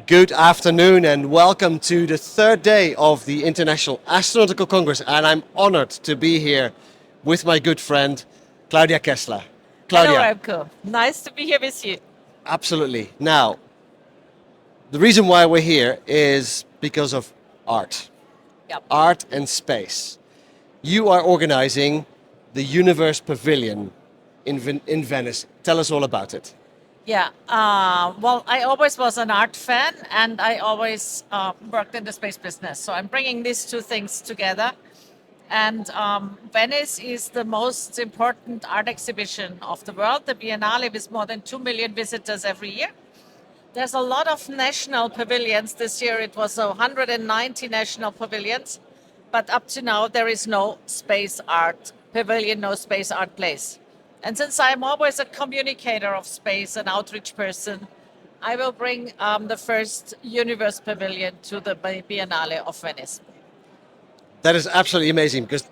Good afternoon and welcome to the third day of the International Astronautical Congress, and I'm honored to be here with my good friend Claudia Kessler. Hello, Claudia, Remco. Nice to be here with you. absolutely. Now, the reason why we're here is because of art. Yep. Art and space. You are organizing the Universe Pavilion in Venice. Tell us all about it. Yeah. Well, I always was an art fan, and I always worked in the space business. So I'm bringing these two things together. And Venice is the most important art exhibition of the world. The Biennale with more than 2 million visitors every year. There's a lot of national pavilions. This year it was 190 national pavilions. But up to now, there is no space art pavilion, no space art place. And since I'm always a communicator of space, an outreach person, I will bring the first Universe Pavilion to the Biennale of Venice. That is absolutely amazing because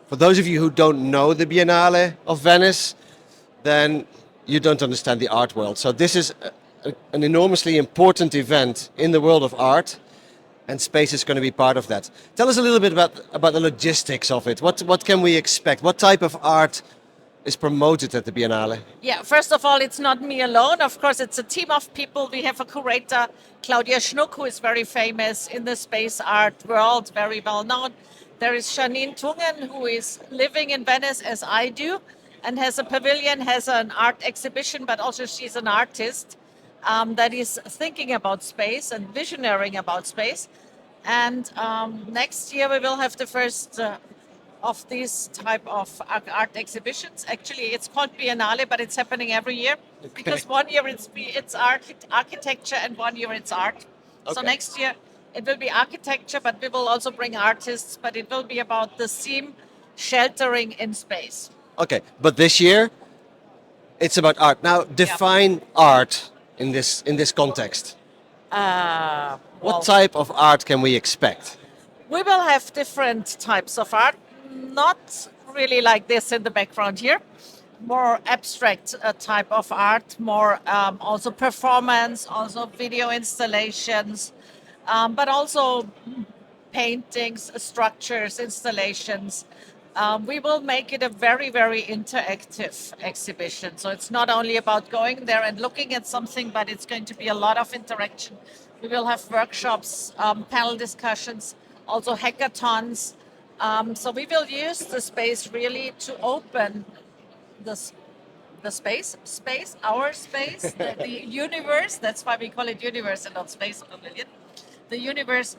for those of you who don't know the Biennale of Venice, then you don't understand the art world. So this is an enormously important event in the world of art, and space is going to be part of that. Tell us a little bit about the logistics of it. What can we expect? What type of art is promoted at the Biennale? Yeah, first of all, it's not me alone. Of course, it's a team of people. We have a curator, Claudia Schnuck, who is very famous in the space art world, very well known. There is Janine Tungen, who is living in Venice as I do, and has a pavilion, has an art exhibition, but also she's an artist that is thinking about space and visionarying about space. And next year we will have the first of these type of art exhibitions. Actually, it's called Biennale, but it's happening every year because one year it's architecture and one year it's art. So Okay. next year it will be architecture, but we will also bring artists. But it will be about the theme sheltering in space. Okay, but this year it's about art. Now define art in this context. Well, What type of art can we expect? we will have different types of art, not really like this in the background here. More abstract type of art, more also performance, also video installations, but also paintings, structures, installations. We will make it a very, very interactive exhibition. So it's not only about going there and looking at something, but it's going to be a lot of interaction. We will have workshops, panel discussions, also hackathons. So we will use the space really to open the space, our space, the universe. That's why we call it universe and not space pavilion. The universe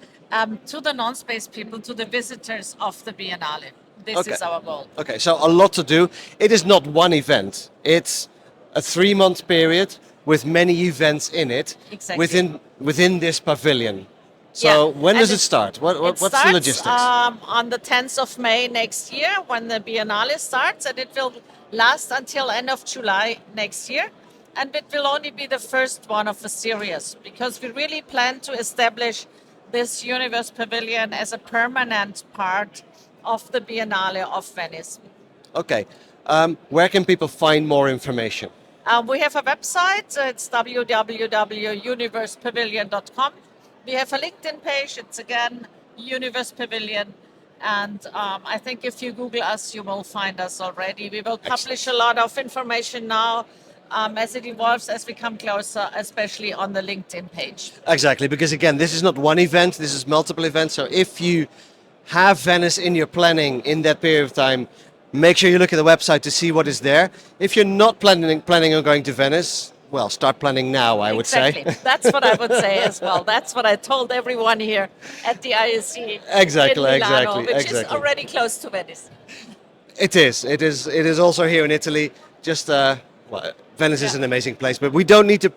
to the non-space people, to the visitors of the Biennale. This is our goal. Okay, so a lot to do. It is not one event. It's a 3-month period with many events in it. Exactly. Within this pavilion. So Yeah, when and does it start? What's the starts, logistics? On the 10th of May next year when the Biennale starts, and it will last until end of July next year. And it will only be the first one of a series because we really plan to establish this Universe Pavilion as a permanent part of the Biennale of Venice. Okay. Where can people find more information? We have a website, it's www.universepavilion.com. We have a LinkedIn page, it's again Universe Pavilion. And I think if you Google us, you will find us already. We will publish a lot of information now as it evolves, as we come closer, especially on the LinkedIn page. Exactly, because again, this is not one event, this is multiple events. So if you have Venice in your planning in that period of time, make sure you look at the website to see what is there. If you're not planning on going to Venice, well, start planning now, I would say. Exactly. That's what I would say as well. That's what I told everyone here at the ISC Exactly, in Milano, exactly, which is exactly. already close to Venice. It is. It is. It is also here in Italy. Just well, Venice is Yeah. an amazing place, but we don't need to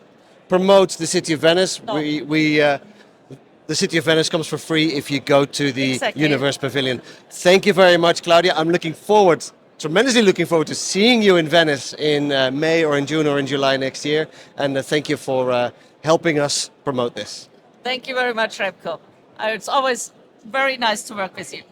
promote the city of Venice. No. The city of Venice comes for free if you go to the Exactly. Universe Pavilion. Thank you very much, Claudia. I'm tremendously looking forward to seeing you in Venice in May or in June or in July next year. And thank you for helping us promote this. Thank you very much, Remco. It's always very nice to work with you.